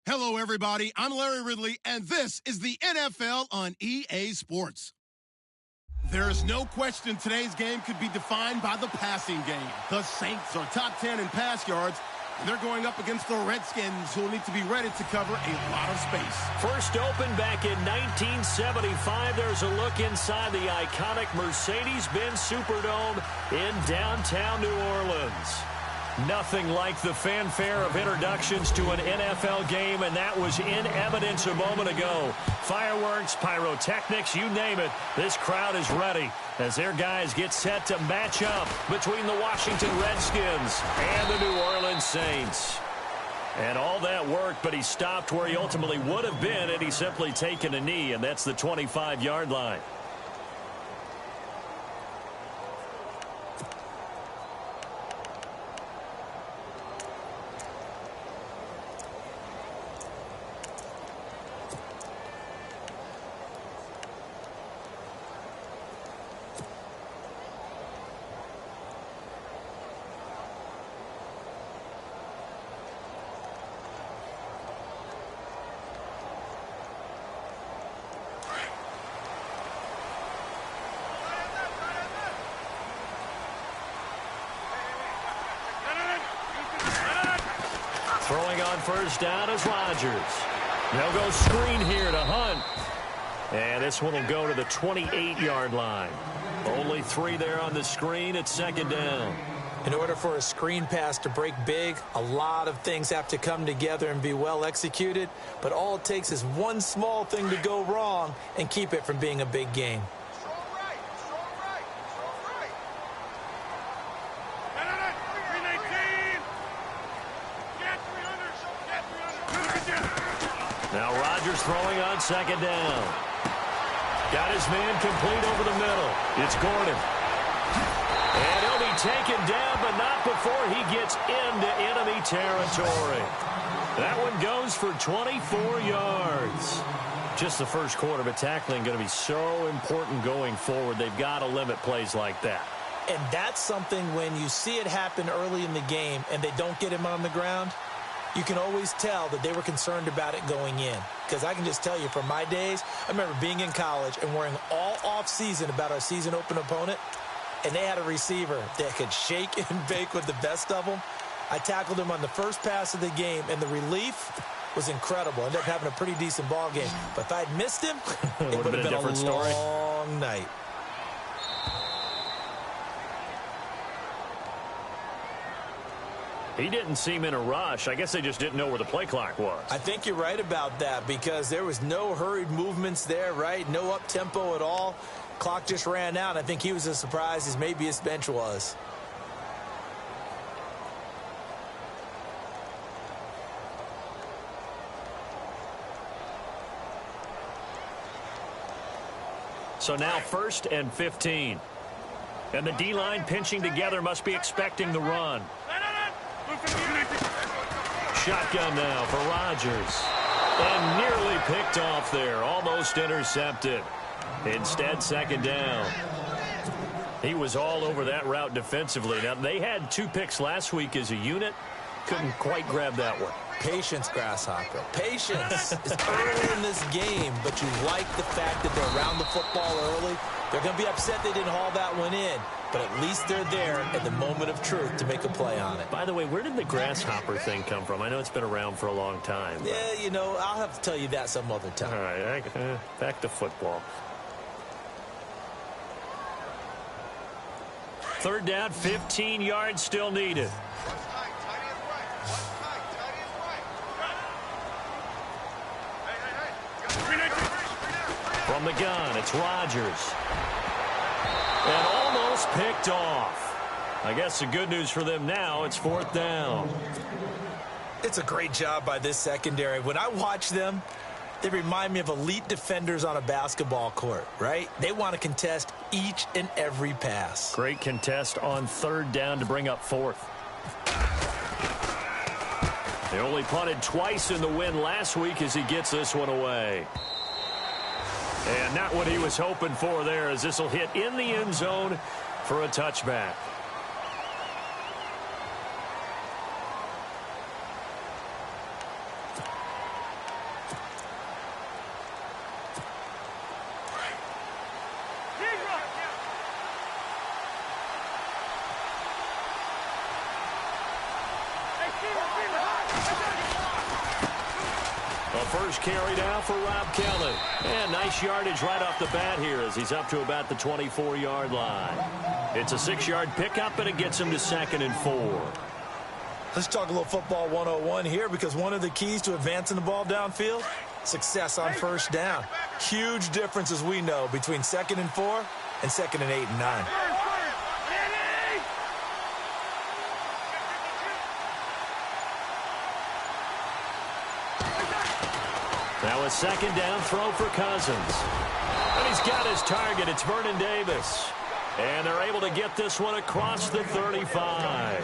Hello, everybody. I'm Larry Ridley, and this is the NFL on EA Sports. There is no question today's game could be defined by the passing game. The Saints are top 10 in pass yards, and they're going up against the Redskins, who will need to be ready to cover a lot of space. First opened back in 1975. There's a look inside the iconic Mercedes-Benz Superdome in downtown New Orleans. Nothing like the fanfare of introductions to an NFL game, and that was in evidence a moment ago. Fireworks, pyrotechnics, you name it. This crowd is ready as their guys get set to match up between the Washington Redskins and the New Orleans Saints. And all that worked, but he stopped where he ultimately would have been had he simply taken a knee, and that's the 25-yard line. Throwing on first down is Rodgers. They'll go screen here to Hunt. And this one will go to the 28-yard line. Only 3 there on the screen at second down. In order for a screen pass to break big, a lot of things have to come together and be well executed. But all it takes is one small thing to go wrong and keep it from being a big game. Now Rodgers throwing on second down. Got his man complete over the middle. It's Gordon. And he'll be taken down, but not before he gets into enemy territory. That one goes for 24 yards. Just the first quarter, but tackling going to be so important going forward. They've got to limit plays like that. And that's something when you see it happen early in the game and they don't get him on the ground, you can always tell that they were concerned about it going in. Because I can just tell you from my days, I remember being in college and worrying all off-season about our season open opponent, and they had a receiver that could shake and bake with the best of them. I tackled him on the first pass of the game, and the relief was incredible. I ended up having a pretty decent ball game. But if I'd missed him, it would have been a different story. Long night. He didn't seem in a rush. I guess they just didn't know where the play clock was. I think you're right about that because there was no hurried movements there, right? No up-tempo at all. Clock just ran out. I think he was as surprised as maybe his bench was. So now 1st and 15. And the D-line pinching together must be expecting the run. Shotgun now for Rodgers. And nearly picked off there. Almost intercepted. Instead, second down. He was all over that route defensively. Now, they had 2 picks last week as a unit. Couldn't quite grab that one. Patience, Grasshopper. Patience is early in this game, but you like the fact that they're around the football early. They're going to be upset they didn't haul that one in, but at least they're there at the moment of truth to make a play on it. By the way, where did the grasshopper thing come from? I know it's been around for a long time. But... yeah, you know, I'll have to tell you that some other time. All right, back to football. 3rd down, 15 yards still needed. From the gun, it's Rodgers. And almost picked off. I guess the good news for them now, it's 4th down. It's a great job by this secondary. When I watch them, they remind me of elite defenders on a basketball court, right? They want to contest each and every pass. Great contest on 3rd down to bring up 4th. They only punted twice in the win last week as he gets this one away. And not what he was hoping for there, as this will hit in the end zone for a touchback. first carry now for Rob Kelly. And nice yardage right off the bat here as he's up to about the 24-yard line. It's a 6-yard pickup, and it gets him to 2nd and 4. Let's talk a little football 101 here, because one of the keys to advancing the ball downfield, success on first down. Huge difference, as we know, between 2nd and 4 and 2nd and 8 and 9. Now a 2nd down throw for Cousins. And he's got his target. It's Vernon Davis. And they're able to get this one across the 35.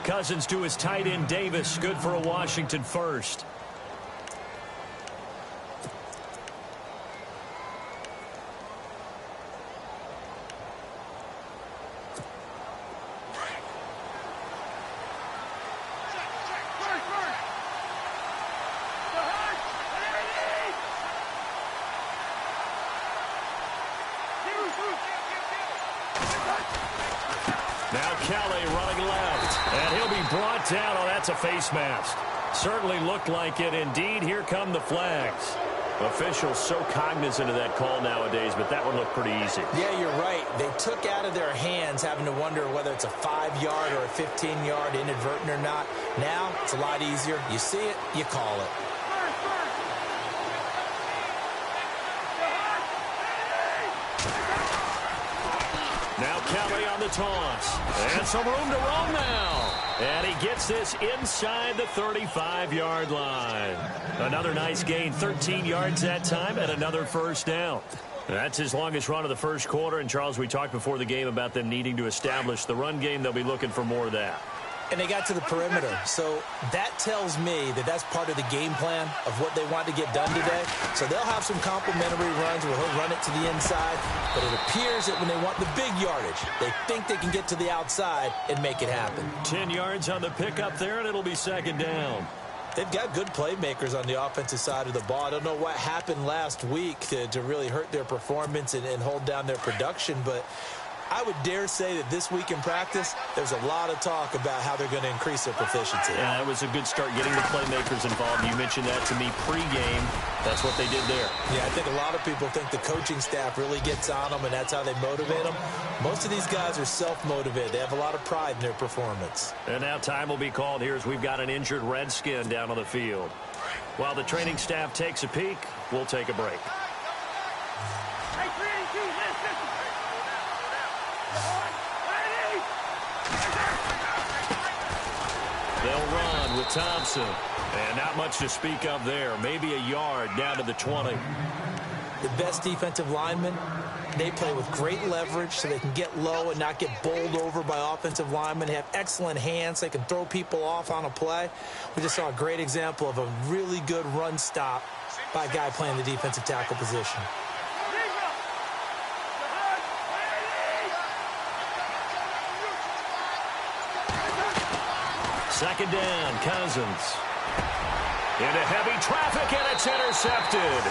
Cousins to his tight end Davis. Good for a Washington first. Now Kelly running left, and he'll be brought down. Oh, that's a face mask. Certainly looked like it. Indeed, here come the flags. Officials so cognizant of that call nowadays, but that one looked pretty easy. Yeah, you're right. They took out of their hands having to wonder whether it's a 5-yard or a 15-yard inadvertent or not. Now, it's a lot easier. You see it, you call it. Now Kelly on the toss. And some room to roam now. And he gets this inside the 35-yard line. Another nice gain, 13 yards that time, and another first down. That's his longest run of the first quarter. And, Charles, we talked before the game about them needing to establish the run game. They'll be looking for more of that. And they got to the perimeter. So that tells me that that's part of the game plan of what they want to get done today. So they'll have some complimentary runs where he'll run it to the inside. But it appears that when they want the big yardage, they think they can get to the outside and make it happen. 10 yards on the pickup there, and it'll be 2nd down. They've got good playmakers on the offensive side of the ball. I don't know what happened last week to really hurt their performance and hold down their production, but I would dare say that this week in practice, there's a lot of talk about how they're going to increase their proficiency. Yeah, it was a good start getting the playmakers involved. You mentioned that to me pregame. That's what they did there. Yeah, I think a lot of people think the coaching staff really gets on them, and that's how they motivate them. Most of these guys are self-motivated. They have a lot of pride in their performance. And now time will be called here as we've got an injured Redskin down on the field. While the training staff takes a peek, we'll take a break. They'll run with Thompson. And not much to speak of there. Maybe a yard down to the 20. The best defensive linemen, they play with great leverage so they can get low and not get bowled over by offensive linemen. They have excellent hands. They can throw people off on a play. We just saw a great example of a really good run stop by a guy playing the defensive tackle position. Second down, Cousins. Into heavy traffic, and it's intercepted.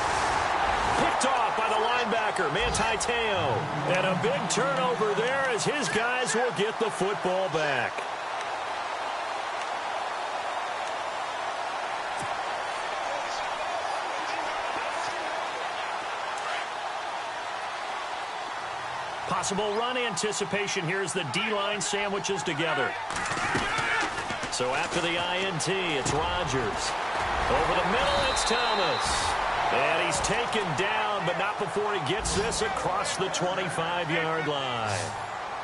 Picked off by the linebacker, Manti Te'o. And a big turnover there as his guys will get the football back. Possible run anticipation here as the D-line sandwiches together. So after the INT, it's Rodgers. Over the middle, it's Thomas. And he's taken down, but not before he gets this across the 25-yard line.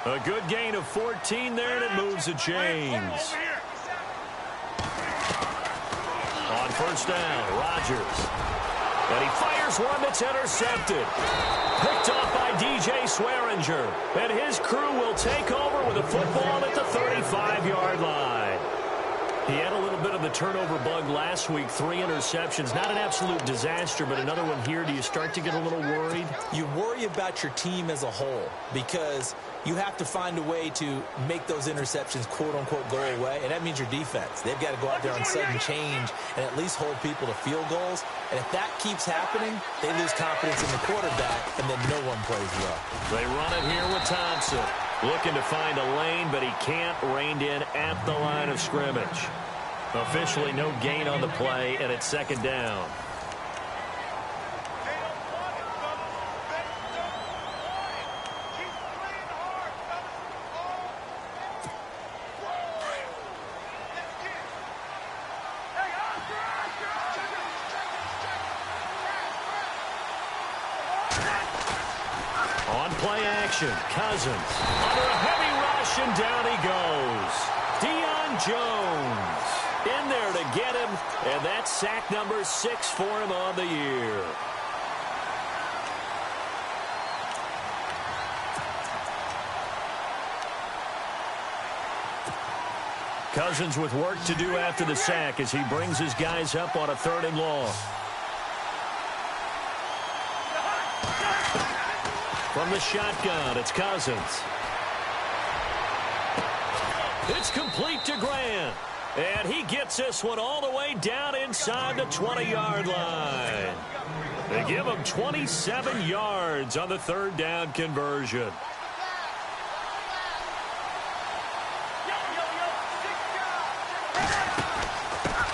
A good gain of 14 there, and it moves the chains. On first down, Rodgers. And he fires one that's intercepted. Picked off by DJ Swearinger. And his crew will take over with a football at the 35-yard line. He had a little bit of the turnover bug last week, 3 interceptions. Not an absolute disaster, but another one here. Do you start to get a little worried? You worry about your team as a whole because you have to find a way to make those interceptions, quote-unquote, go away, and that means your defense. They've got to go out there on sudden change and at least hold people to field goals. And if that keeps happening, they lose confidence in the quarterback, and then no one plays well. They run it here with Thompson. Looking to find a lane, but he can't rein in at the line of scrimmage. Officially no gain on the play, and it's second down. play action. Cousins under a heavy rush, and down he goes. Deion Jones in there to get him, and that's sack number 6 for him on the year. Cousins with work to do after the sack as he brings his guys up on a 3rd and long. From the shotgun, it's Cousins. It's complete to Grant. And he gets this one all the way down inside the 20-yard line. They give him 27 yards on the 3rd down conversion.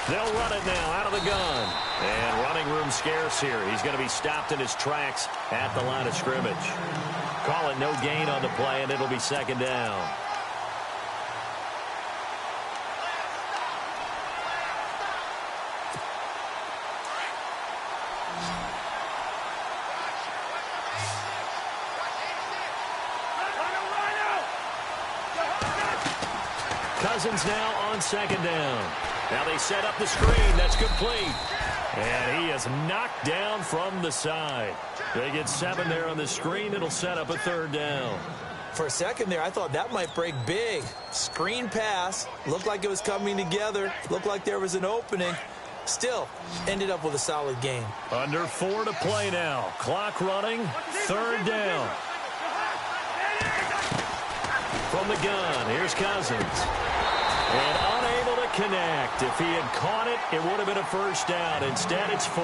They'll run it now out of the gun. And running room scarce here. He's going to be stopped in his tracks at the line of scrimmage. Call it no gain on the play, and it'll be 2nd down. Cousins now on 2nd down. Now they set up the screen. That's complete. And he is knocked down from the side. They get 7 there on the screen. It'll set up a 3rd down. For a second there, I thought that might break big. Screen pass. Looked like it was coming together. Looked like there was an opening. Still, ended up with a solid game. Under 4 to play now. Clock running. 3rd down. From the gun, here's Cousins. And unable to connect. If he had caught it, it would have been a 1st down. Instead, it's 4th.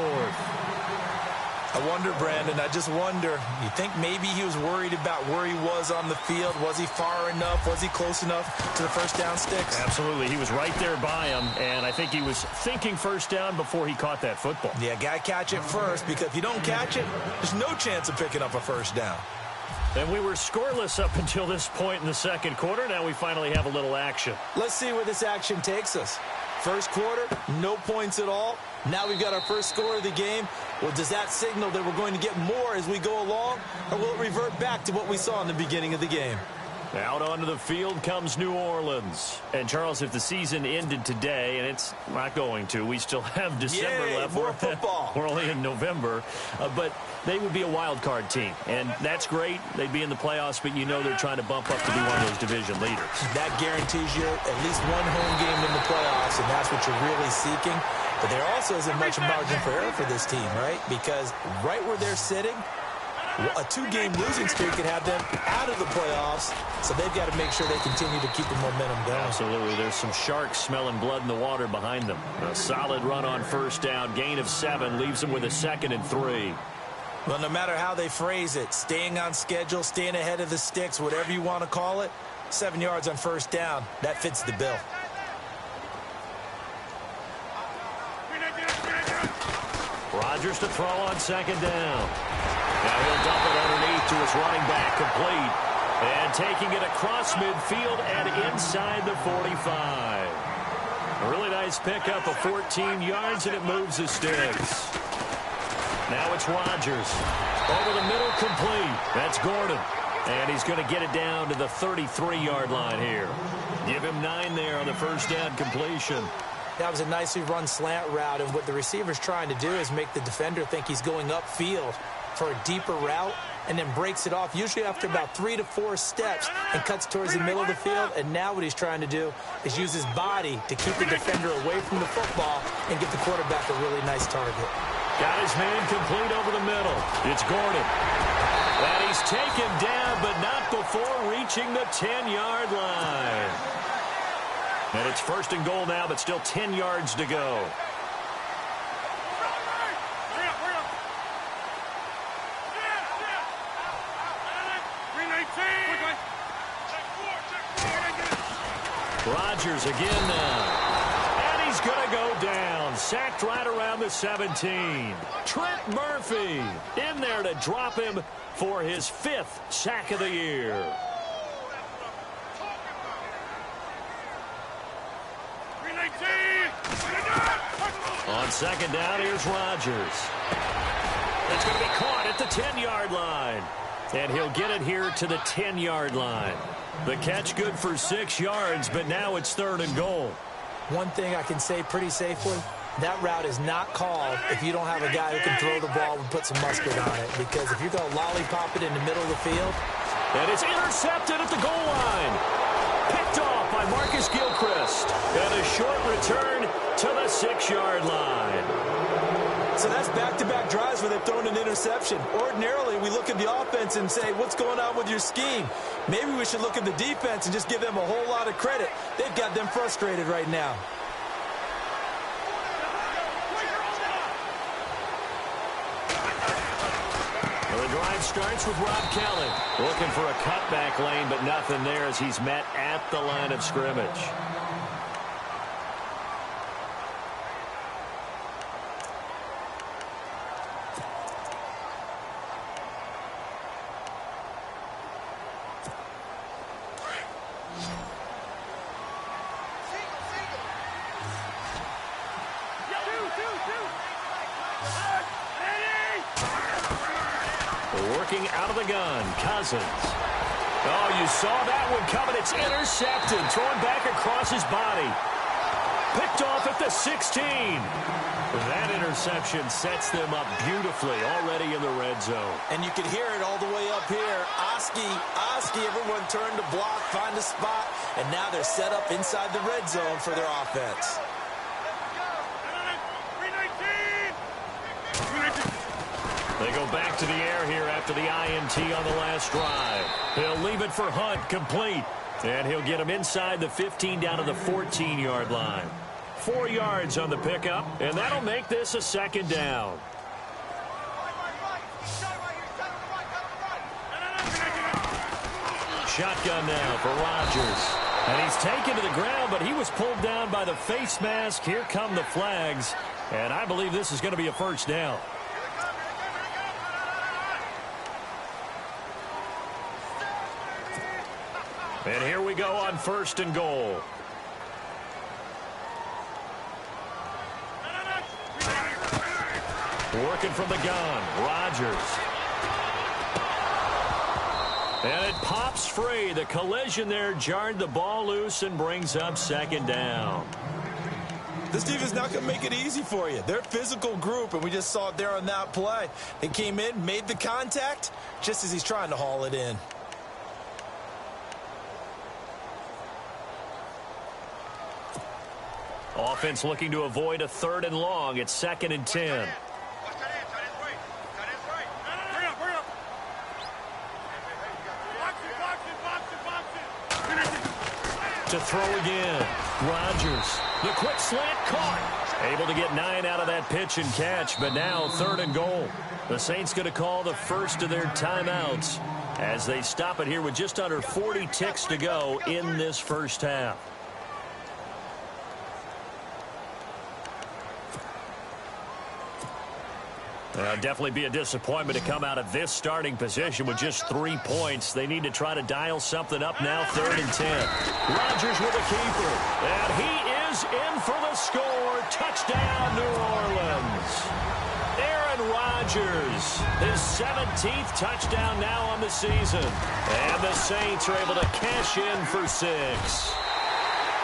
I wonder, Brandon, I just wonder. You think maybe he was worried about where he was on the field? Was he far enough? Was he close enough to the 1st down sticks? Absolutely. He was right there by him, and I think he was thinking 1st down before he caught that football. Yeah, got to catch it first, because if you don't catch it, there's no chance of picking up a 1st down. And we were scoreless up until this point in the 2nd quarter. Now we finally have a little action. Let's see where this action takes us. 1st quarter, no points at all. Now we've got our first score of the game. Well, does that signal that we're going to get more as we go along, or will it revert back to what we saw in the beginning of the game? Out onto the field comes New Orleans. And, Charles, if the season ended today, and it's not going to, we still have December left. More football. We're only in November. But they would be a wild card team. And that's great. They'd be in the playoffs, but you know they're trying to bump up to be one of those division leaders. That guarantees you at least one home game in the playoffs, and that's what you're really seeking. But there also isn't much margin for error for this team, right? Because right where they're sitting, a 2-game losing streak could have them out of the playoffs, so they've got to make sure they continue to keep the momentum going. Absolutely. There's some sharks smelling blood in the water behind them. A solid run on 1st down. Gain of 7 leaves them with a 2nd and 3. Well, no matter how they phrase it, staying on schedule, staying ahead of the sticks, whatever you want to call it, 7 yards on 1st down, that fits the bill. Rodgers to throw on 2nd down. Now he'll dump it underneath to his running back, complete. And taking it across midfield and inside the 45. A really nice pickup of 14 yards, and it moves the sticks. Now it's Rodgers. Over the middle, complete. That's Gordon. And he's going to get it down to the 33-yard line here. Give him 9 there on the 1st down completion. That was a nicely run slant route, and what the receiver's trying to do is make the defender think he's going upfield for a deeper route, and then breaks it off, usually after about 3 to 4 steps, and cuts towards the middle of the field. And now what he's trying to do is use his body to keep the defender away from the football and get the quarterback a really nice target. Got his man complete over the middle. It's Gordon. And he's taken down, but not before reaching the 10-yard line. And it's 1st and goal now, but still 10 yards to go. Rodgers again now. And he's going to go down. Sacked right around the 17. Trent Murphy in there to drop him for his 5th sack of the year. On 2nd down, here's Rodgers. It's going to be caught at the 10-yard line. And he'll get it here to the 10-yard line. The catch good for 6 yards, but now it's 3rd and goal. One thing I can say pretty safely, that route is not called if you don't have a guy who can throw the ball and put some mustard on it. Because if you're going to lollipop it in the middle of the field. And it's intercepted at the goal line. Picked off by Marcus Gilchrist. And a short return to the 6-yard line. So that's back-to-back drives where they've thrown an interception. Ordinarily, we look at the offense and say, what's going on with your scheme? Maybe we should look at the defense and just give them a whole lot of credit. They've got them frustrated right now. Well, the drive starts with Rob Kelly. Looking for a cutback lane, but nothing there as he's met at the line of scrimmage. Working out of the gun, Cousins. Oh, you saw that one coming. It's intercepted. Thrown back across his body. Picked off at the 16. That interception sets them up beautifully already in the red zone. And you can hear it all the way up here. Oski, everyone turned to block, find a spot, and now they're set up inside the red zone for their offense. They go back to the air here after the INT on the last drive. He'll leave it for Hunt, complete. And he'll get him inside the 15 down to the 14-yard line. 4 yards on the pickup, and that'll make this a 2nd down. Shotgun now for Rodgers. And he's taken to the ground, but he was pulled down by the face mask. Here come the flags. And I believe this is going to be a 1st down. And here we go on 1st and goal. Working from the gun, Rodgers. And it pops free. The collision there jarred the ball loose and brings up 2nd down. This defense not going to make it easy for you. They're a physical group, and we just saw it there on that play. They came in, made the contact, just as he's trying to haul it in. Offense looking to avoid a 3rd and long. It's 2nd and 10. To throw again. Rodgers. The quick slant caught. Able to get 9 out of that pitch and catch, but now 3rd and goal. The Saints going to call the first of their timeouts as they stop it here with just under 40 ticks to go in this first half. Definitely be a disappointment to come out of this starting position with just 3 points. They need to try to dial something up now, 3rd and 10. Rodgers with a keeper. And he is in for the score. Touchdown, New Orleans. Aaron Rodgers, his 17th touchdown now on the season. And the Saints are able to cash in for 6.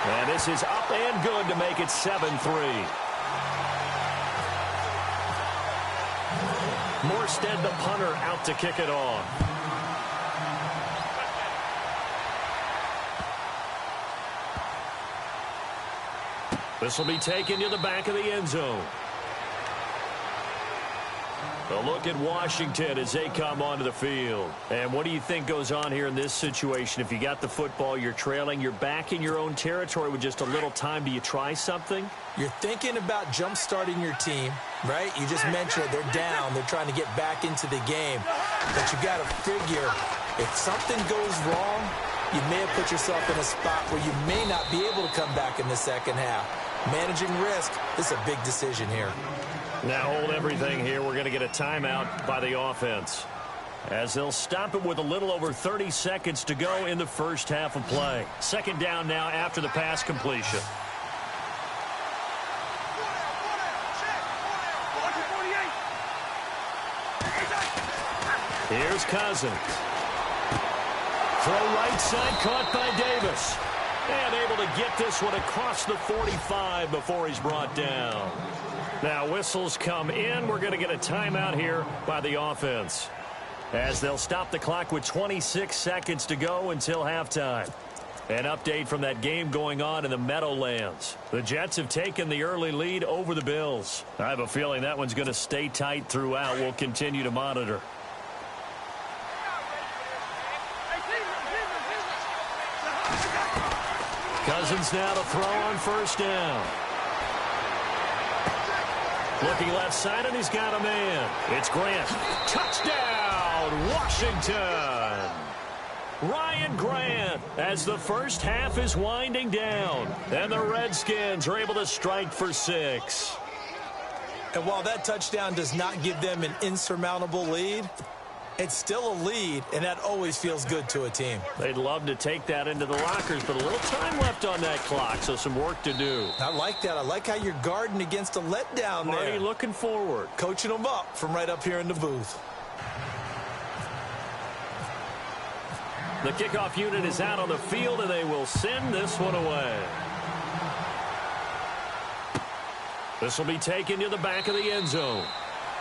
And this is up and good to make it 7-3. Morstead, the punter, out to kick it off. This will be taken to the back of the end zone. A look at Washington as they come onto the field. And what do you think goes on here in this situation? If you got the football, you're trailing, you're back in your own territory with just a little time. Do you try something? You're thinking about jump-starting your team, right? You just mentioned it. They're down. They're trying to get back into the game. But you got to figure, if something goes wrong, you may have put yourself in a spot where you may not be able to come back in the second half. Managing risk, this is a big decision here. Now hold everything here. We're going to get a timeout by the offense as they'll stop it with a little over 30 seconds to go in the first half of play. 2nd down now after the pass completion. Here's Cousins. Throw right side, caught by Davis. And able to get this one across the 45 before he's brought down. Now whistles come in. We're going to get a timeout here by the offense, as they'll stop the clock with 26 seconds to go until halftime. An update from that game going on in the Meadowlands. The Jets have taken the early lead over the Bills. I have a feeling that one's going to stay tight throughout. We'll continue to monitor. Cousins now to throw on first down. Looking left side, and he's got a man. It's Grant. Touchdown, Washington. Ryan Grant, as the first half is winding down, and the Redskins are able to strike for 6. And while that touchdown does not give them an insurmountable lead, it's still a lead, and that always feels good to a team. They'd love to take that into the lockers, but a little time left on that clock, so some work to do. I like that. I like how you're guarding against a letdown there. Marty looking forward. Coaching them up from right up here in the booth. The kickoff unit is out on the field, and they will send this one away. This will be taken to the back of the end zone.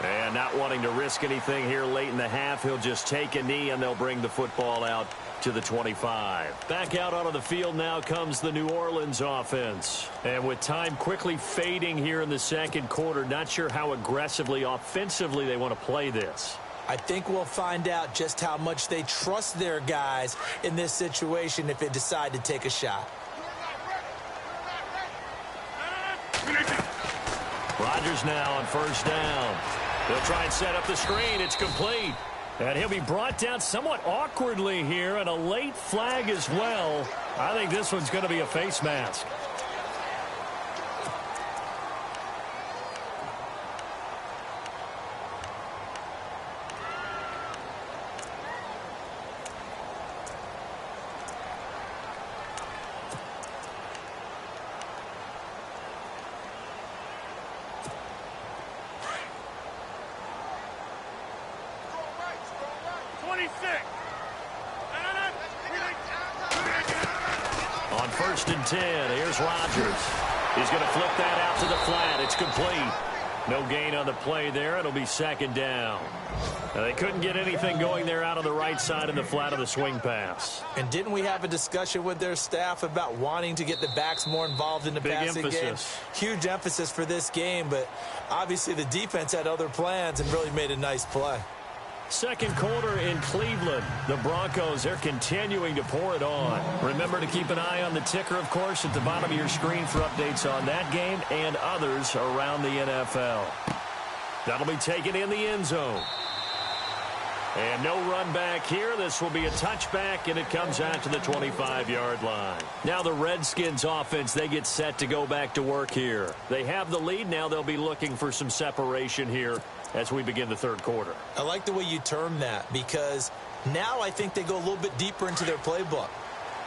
And not wanting to risk anything here late in the half, he'll just take a knee, and they'll bring the football out to the 25. Back out onto the field now comes the New Orleans offense. And with time quickly fading here in the second quarter, not sure how aggressively, offensively they want to play this. I think we'll find out just how much they trust their guys in this situation if they decide to take a shot. Rodgers now on first down. They'll try and set up the screen. It's complete. And he'll be brought down somewhat awkwardly here, and a late flag as well. I think this one's going to be a face mask. On first and 10, here's Rodgers. He's going to flip that out to the flat. It's complete. No gain on the play there. It'll be second down. Now, they couldn't get anything going there out on the right side in the flat of the swing pass. And didn't we have a discussion with their staff about wanting to get the backs more involved in the passing game? Huge emphasis for this game, but obviously the defense had other plans and really made a nice play. Second quarter in Cleveland. The Broncos, they're continuing to pour it on. Remember to keep an eye on the ticker, of course, at the bottom of your screen for updates on that game and others around the NFL. That'll be taken in the end zone. And no run back here. This will be a touchback, and it comes out to the 25-yard line. Now the Redskins offense, they get set to go back to work here. They have the lead. Now they'll be looking for some separation here as we begin the third quarter. I like the way you term that, because now I think they go a little bit deeper into their playbook.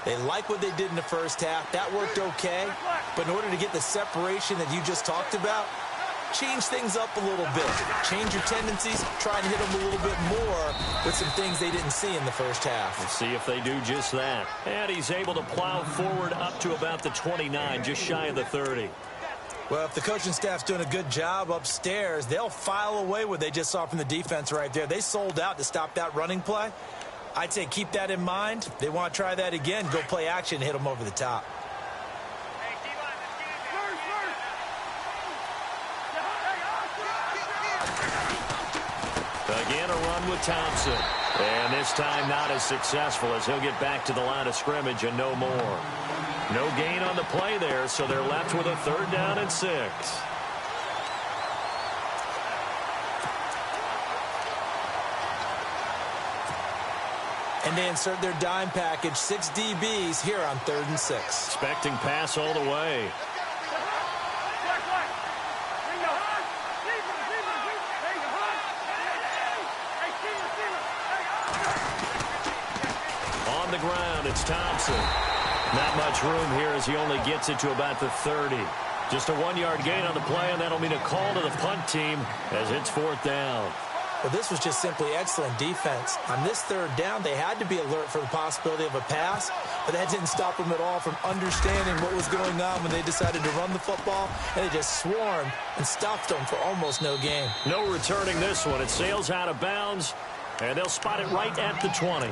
They like what they did in the first half. That worked okay. But in order to get the separation that you just talked about, change things up a little bit. Change your tendencies. Try and hit them a little bit more with some things they didn't see in the first half. We'll see if they do just that. And he's able to plow forward up to about the 29, just shy of the 30. Well, if the coaching staff's doing a good job upstairs, they'll file away what they just saw from the defense right there. They sold out to stop that running play. I'd say keep that in mind. They want to try that again. Go play action and hit them over the top. Again, a run with Thompson. And this time not as successful, as he'll get back to the line of scrimmage and no more. No gain on the play there, so they're left with a third down and 6. And they insert their dime package, 6 DBs here on 3rd and 6. Expecting pass all the way. On the ground, it's Thompson. Not much room here as he only gets it to about the 30. Just a 1-yard gain on the play, and that'll mean a call to the punt team as it's 4th down. Well, this was just simply excellent defense. On this third down, they had to be alert for the possibility of a pass, but that didn't stop them at all from understanding what was going on when they decided to run the football, and they just swarmed and stuffed them for almost no gain. No returning this one. It sails out of bounds, and they'll spot it right at the 20.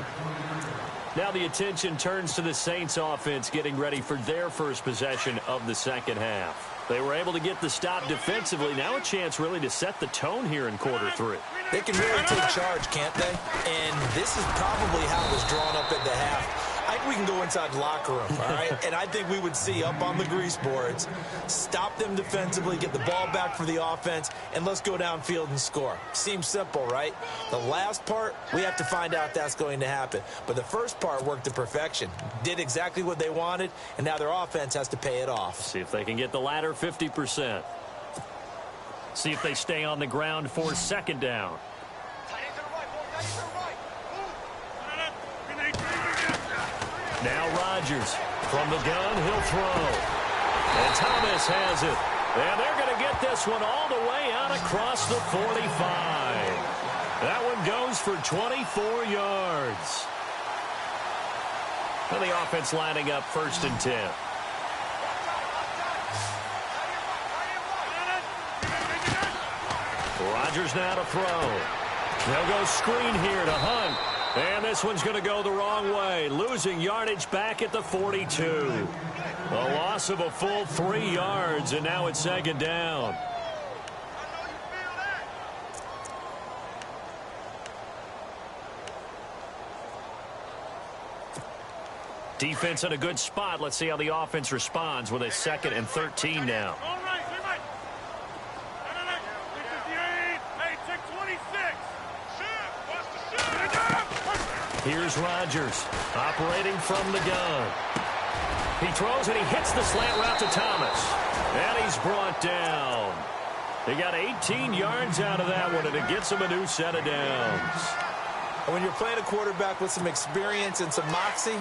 Now the attention turns to the Saints offense getting ready for their first possession of the second half. They were able to get the stop defensively. Now a chance really to set the tone here in quarter three. They can really take charge, can't they? And this is probably how it was drawn up at the half. I think we can go inside the locker room, all right? And I think we would see up on the grease boards, stop them defensively, get the ball back for the offense, and let's go downfield and score. Seems simple, right? The last part, we have to find out if that's going to happen. But the first part worked to perfection. Did exactly what they wanted, and now their offense has to pay it off. See if they can get the latter 50%. See if they stay on the ground for second down. Now Rodgers from the gun, he'll throw. And Thomas has it. And they're going to get this one all the way out across the 45. That one goes for 24 yards. And the offense lining up 1st and 10. Rodgers now to throw. They'll go screen here to Hunt. And this one's going to go the wrong way. Losing yardage back at the 42. A loss of a full 3 yards, and now it's second down. Defense in a good spot. Let's see how the offense responds with a 2nd and 13 now. Here's Rodgers operating from the gun. He throws and he hits the slant route to Thomas. And he's brought down. They got 18 yards out of that one, and it gets him a new set of downs. And when you're playing a quarterback with some experience and some moxie,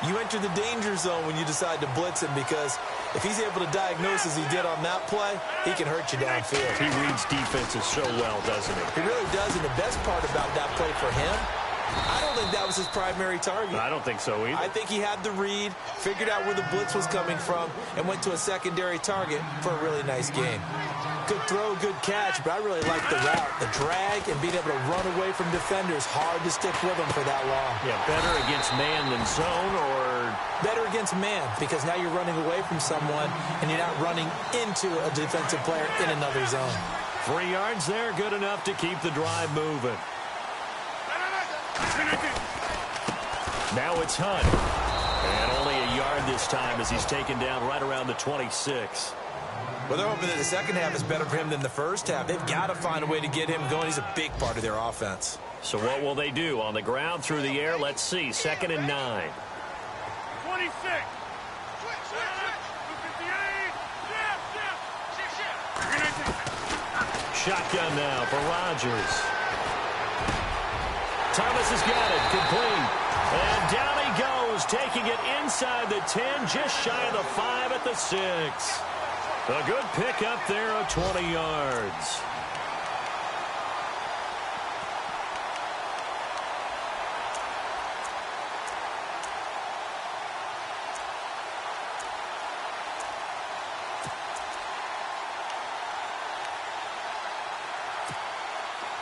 you enter the danger zone when you decide to blitz him, because if he's able to diagnose as he did on that play, he can hurt you downfield. He reads defenses so well, doesn't he? He really does, and the best part about that play for him, I don't think that was his primary target. I don't think so either. I think he had the read, figured out where the blitz was coming from, and went to a secondary target for a really nice game. Good throw, good catch, but I really like the route. The drag and being able to run away from defenders, hard to stick with them for that long. Yeah, better against man than zone, or better against man, because now you're running away from someone and you're not running into a defensive player in another zone. 3 yards there, good enough to keep the drive moving. Now it's Hunt. And only a yard this time as he's taken down right around the 26. Well, they're hoping that the second half is better for him than the first half. They've got to find a way to get him going. He's a big part of their offense. So what will they do? On the ground, through the air? Let's see. 2nd and 9. 26. Shotgun now for Rodgers. Thomas has got it. Complete. And down he goes, taking it inside the 10, just shy of the 5 at the 6. A good pick up there of 20 yards.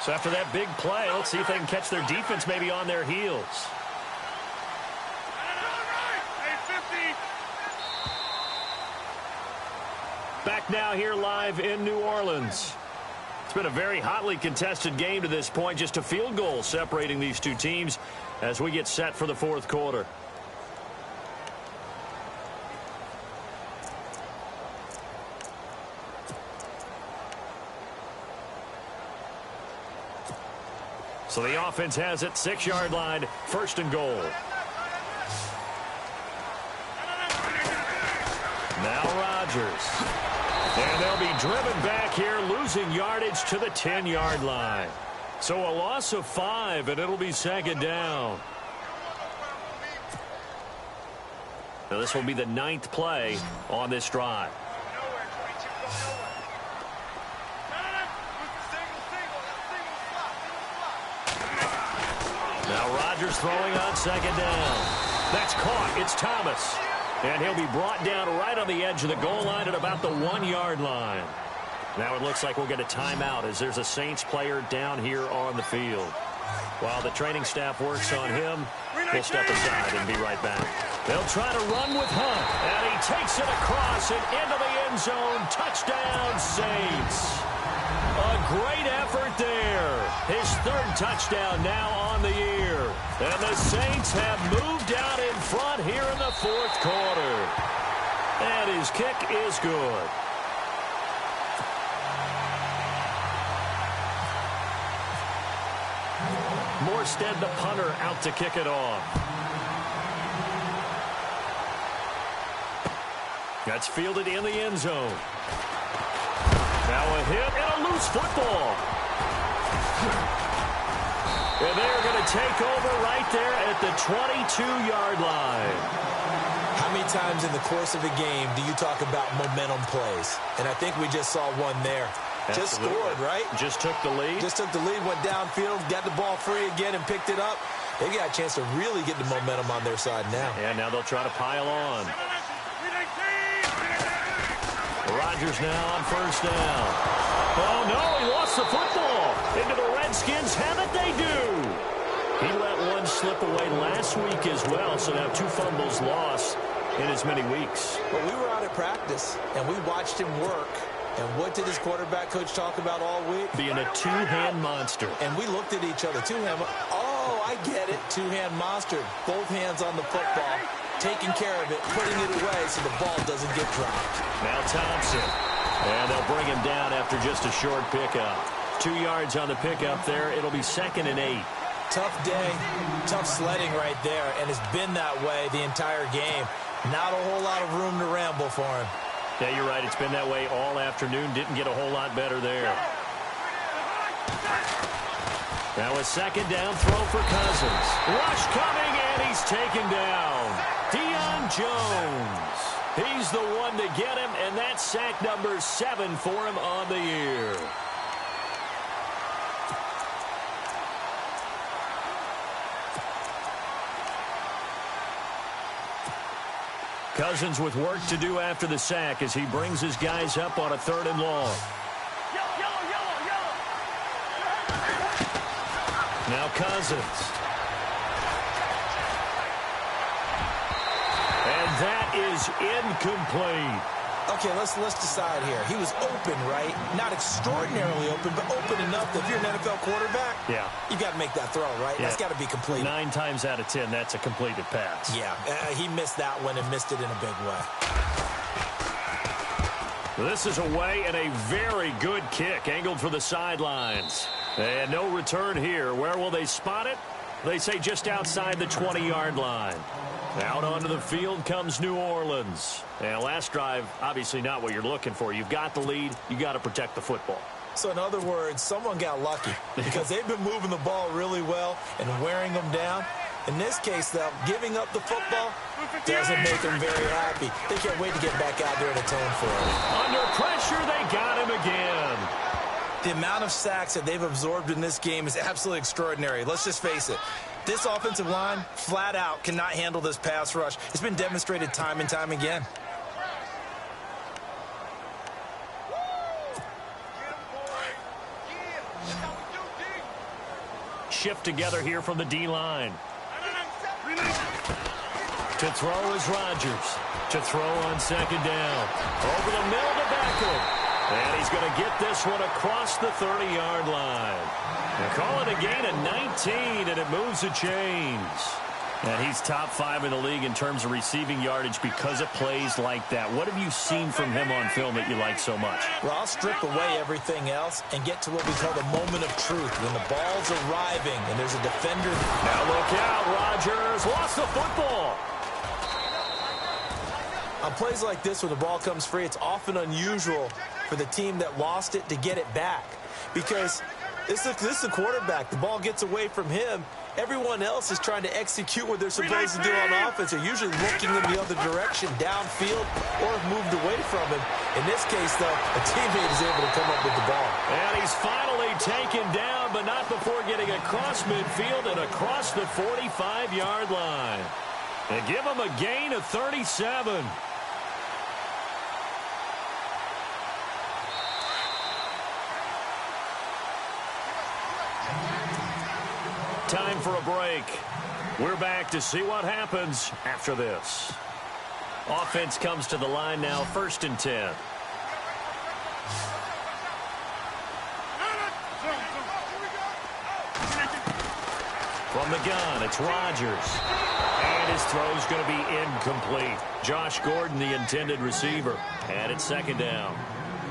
So after that big play, let's see if they can catch their defense maybe on their heels. Back now here live in New Orleans. It's been a very hotly contested game to this point. Just a field goal separating these two teams as we get set for the fourth quarter. So the offense has it, 6-yard line, 1st and goal. Now Rodgers. And they'll be driven back here, losing yardage to the 10-yard line. So a loss of 5, and it'll be 2nd down. Now this will be the 9th play on this drive. Now Rodgers throwing on second down. That's caught. It's Thomas. And he'll be brought down right on the edge of the goal line at about the 1-yard line. Now it looks like we'll get a timeout as there's a Saints player down here on the field. While the training staff works on him, we'll step aside and be right back. They'll try to run with Hunt. And he takes it across and into the end zone. Touchdown, Saints. A great effort there. His third touchdown now on the year. And the Saints have moved out in front here in the fourth quarter. And his kick is good. Morstead, the punter, out to kick it off. That's fielded in the end zone. Now a hit and a loose football. And they're going to take over right there at the 22-yard line. How many times in the course of a game do you talk about momentum plays? And I think we just saw one there. Absolutely. Just scored, right? Just took the lead. Just took the lead, went downfield, got the ball free again and picked it up. They got a chance to really get the momentum on their side now. And now they'll try to pile on. Rodgers now on first down. Oh, no, he lost the football. Into the Redskins have it, they do. He let one slip away last week as well, so now 2 fumbles lost in as many weeks. But we were out at practice, and we watched him work. And what did his quarterback coach talk about all week? Being a two-hand monster. And we looked at each other. Two-hand. Oh, I get it. Two-hand monster. Both hands on the football. Taking care of it, putting it away so the ball doesn't get dropped. Now Thompson. And they'll bring him down after just a short pickup. 2 yards on the pickup there. It'll be 2nd and 8. Tough day. Tough sledding right there. And it's been that way the entire game. Not a whole lot of room to ramble for him. Yeah, you're right. It's been that way all afternoon. Didn't get a whole lot better there. Now a second down throw for Cousins. Rush coming, and he's taken down. Deion Jones. He's the one to get him, and that's sack number 7 for him on the year. Cousins with work to do after the sack as he brings his guys up on a 3rd and long. Now Cousins. And that is incomplete. Okay, let's decide here. He was open, right? Not extraordinarily open, but open enough that if you're an NFL quarterback, you got to make that throw, right? Yeah. That's got to be complete. 9 times out of 10, that's a completed pass. Yeah, he missed that one and missed it in a big way. This is away and a very good kick, angled for the sidelines. And no return here. Where will they spot it? They say just outside the 20-yard line. Out onto the field comes New Orleans. And last drive, obviously not what you're looking for. You've got the lead. You got to protect the football. So in other words, someone got lucky because they've been moving the ball really well and wearing them down. In this case, though, giving up the football doesn't make them very happy. They can't wait to get back out there and atone for it. Under pressure, they got him again. The amount of sacks that they've absorbed in this game is absolutely extraordinary. Let's just face it. This offensive line, flat out, cannot handle this pass rush. It's been demonstrated time and time again. Shift together here from the D-line. To throw is Rodgers. To throw on second down. Over the middle to Beckham. And he's going to get this one across the 30-yard line. They call it a gain of 19, and it moves the chains. And he's top 5 in the league in terms of receiving yardage because of plays like that. What have you seen from him on film that you like so much? Well, I'll strip away everything else and get to what we call the moment of truth, when the ball's arriving and there's a defender. Now look out, Rodgers lost the football. On plays like this, when the ball comes free, it's often unusual for the team that lost it to get it back. Because this is the quarterback. The ball gets away from him. Everyone else is trying to execute what they're supposed to do on offense. They're usually looking in the other direction, downfield, or have moved away from him. In this case, though, a teammate is able to come up with the ball. And he's finally taken down him, but not before getting across midfield and across the 45-yard line. And give him a gain of 37. Time for a break. We're back to see what happens after this. Offense comes to the line now, 1st and 10. From the gun, it's Rodgers. And his throw's going to be incomplete. Josh Gordon, the intended receiver. And it's 2nd down.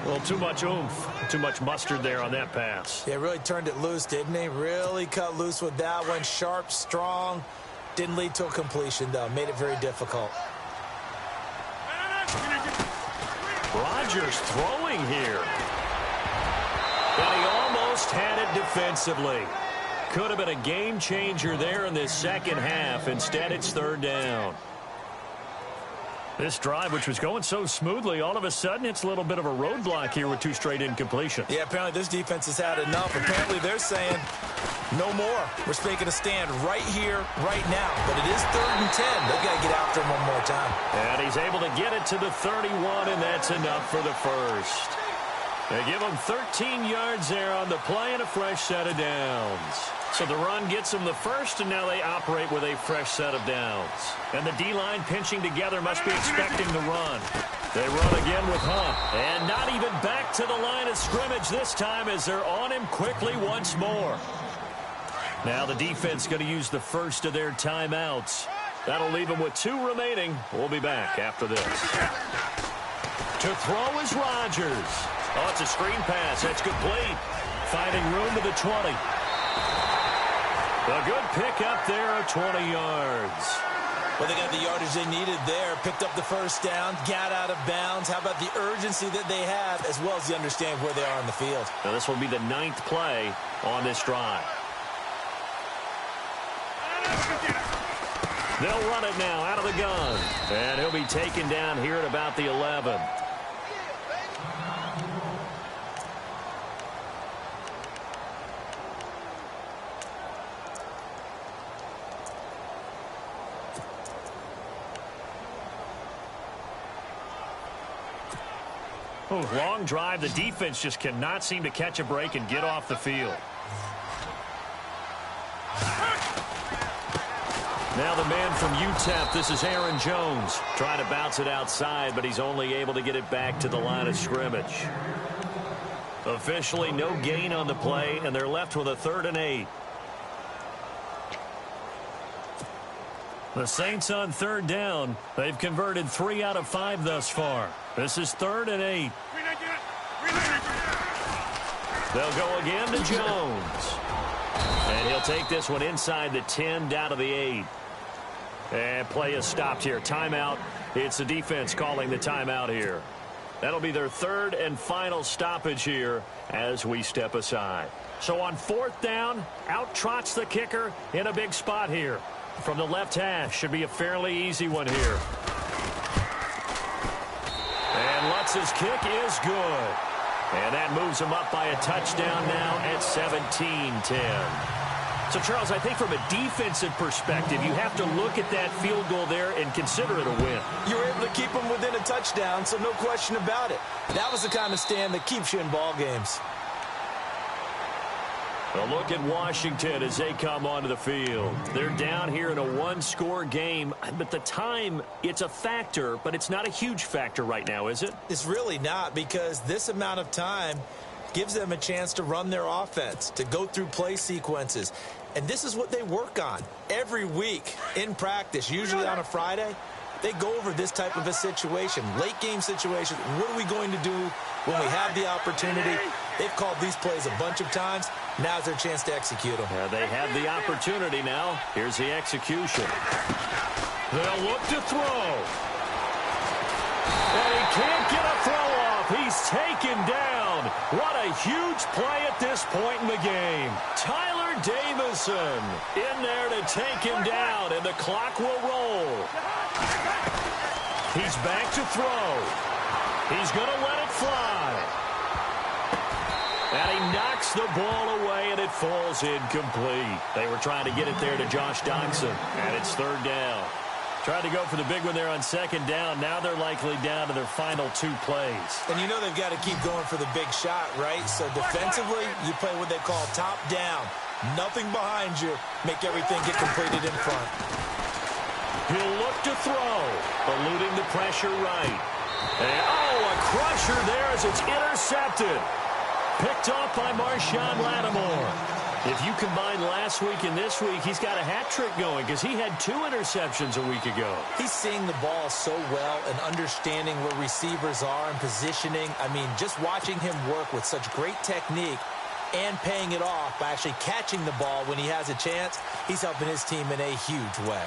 Well, too much oomph, too much mustard there on that pass. Yeah, really turned it loose, didn't he? Really cut loose with that one. Sharp, strong. Didn't lead to a completion, though. Made it very difficult. Rodgers throwing here. And he almost had it defensively. Could have been a game changer there in this second half. Instead, it's 3rd down. This drive, which was going so smoothly, all of a sudden it's a little bit of a roadblock here with 2 straight incompletions. Yeah, apparently this defense has had enough. Apparently they're saying no more. We're making a stand right here, right now. But it is 3rd and 10. They've got to get after him one more time. And he's able to get it to the 31, and that's enough for the first. They give him 13 yards there on the play and a fresh set of downs. So the run gets them the first, and now they operate with a fresh set of downs. And the D-line pinching together must be expecting the run. They run again with Hunt. And not even back to the line of scrimmage this time as they're on him quickly once more. Now the defense going to use the first of their timeouts. That'll leave them with 2 remaining. We'll be back after this. To throw is Rodgers. Oh, it's a screen pass. That's complete. Finding room to the 20. A good pick up there of 20 yards. Well, they got the yardage they needed there. Picked up the first down, got out of bounds. How about the urgency that they have, as well as the understanding where they are on the field? Now, this will be the 9th play on this drive. They'll run it now out of the gun. And he'll be taken down here at about the 11. Oh, long drive. The defense just cannot seem to catch a break and get off the field. Now the man from UTEP, this is Aaron Jones. Trying to bounce it outside, but he's only able to get it back to the line of scrimmage. Officially no gain on the play, and they're left with a 3rd and 8. The Saints on 3rd down. They've converted 3 out of 5 thus far. This is 3rd and 8. They'll go again to Jones. And he'll take this one inside the 10 down to the 8. And play is stopped here. Timeout. It's the defense calling the timeout here. That'll be their 3rd and final stoppage here as we step aside. So on 4th down, out trots the kicker in a big spot here. From the left hash, should be a fairly easy one here. And Lutz's kick is good. And that moves him up by a touchdown now at 17-10. So, Charles, I think from a defensive perspective, you have to look at that field goal there and consider it a win. You were able to keep them within a touchdown, so no question about it. That was the kind of stand that keeps you in ball games. A look at Washington as they come onto the field. They're down here in a 1-score game, but the time, it's a factor, but it's not a huge factor right now, is it? It's really not, because this amount of time gives them a chance to run their offense, to go through play sequences. And this is what they work on every week in practice, usually on a Friday. They go over this type of a situation, late game situation. What are we going to do when we have the opportunity? They've called these plays a bunch of times. Now's their chance to execute them. They have the opportunity now. Here's the execution. They'll look to throw. And he can't get a throw off. He's taken down. What a huge play at this point in the game. Tyler Davison in there to take him down, and the clock will roll. He's back to throw. He's going to let it fly. And he knocks the ball away, and it falls incomplete. They were trying to get it there to Josh Doxson, and it's third down. Tried to go for the big one there on second down. Now they're likely down to their final 2 plays. And you know they've got to keep going for the big shot, right? So defensively, you play what they call top down. Nothing behind you. Make everything get completed in front. He'll look to throw, eluding the pressure right. And, a crusher there as it's intercepted. Picked off by Marshawn Lattimore. If you combine last week and this week, he's got a hat trick going because he had 2 interceptions a week ago. He's seeing the ball so well and understanding where receivers are and positioning. I mean, just watching him work with such great technique and paying it off by actually catching the ball when he has a chance, he's helping his team in a huge way.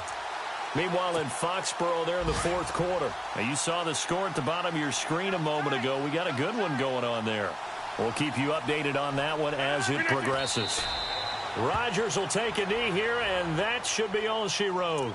Meanwhile, in Foxborough there in the 4th quarter. Now, you saw the score at the bottom of your screen a moment ago. We got a good one going on there. We'll keep you updated on that one as it progresses. Rodgers will take a knee here, and that should be all she wrote.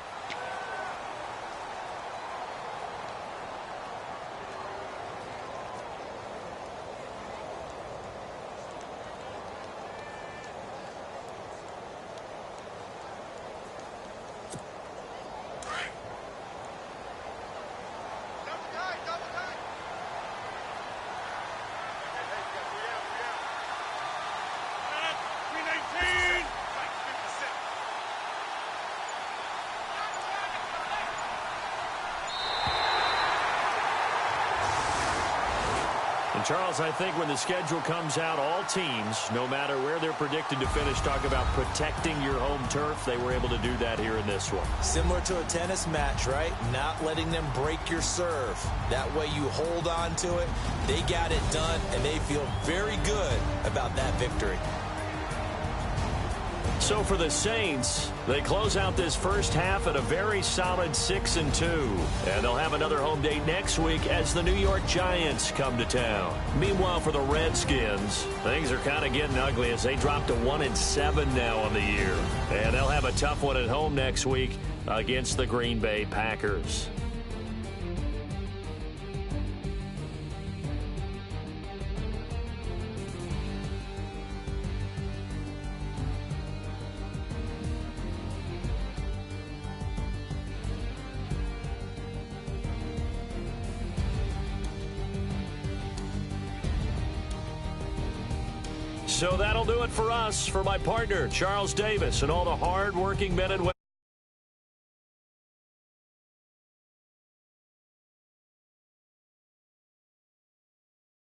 Charles, I think when the schedule comes out, all teams, no matter where they're predicted to finish, talk about protecting your home turf. They were able to do that here in this one. Similar to a tennis match, right? Not letting them break your serve. That way you hold on to it. They got it done, and they feel very good about that victory. So for the Saints, they close out this first half at a very solid 6-2. And they'll have another home date next week as the New York Giants come to town. Meanwhile, for the Redskins, things are kind of getting ugly as they drop to 1-7 now on the year. And they'll have a tough one at home next week against the Green Bay Packers. So that'll do it for us. For my partner, Charles Davis, and all the hard-working men and women.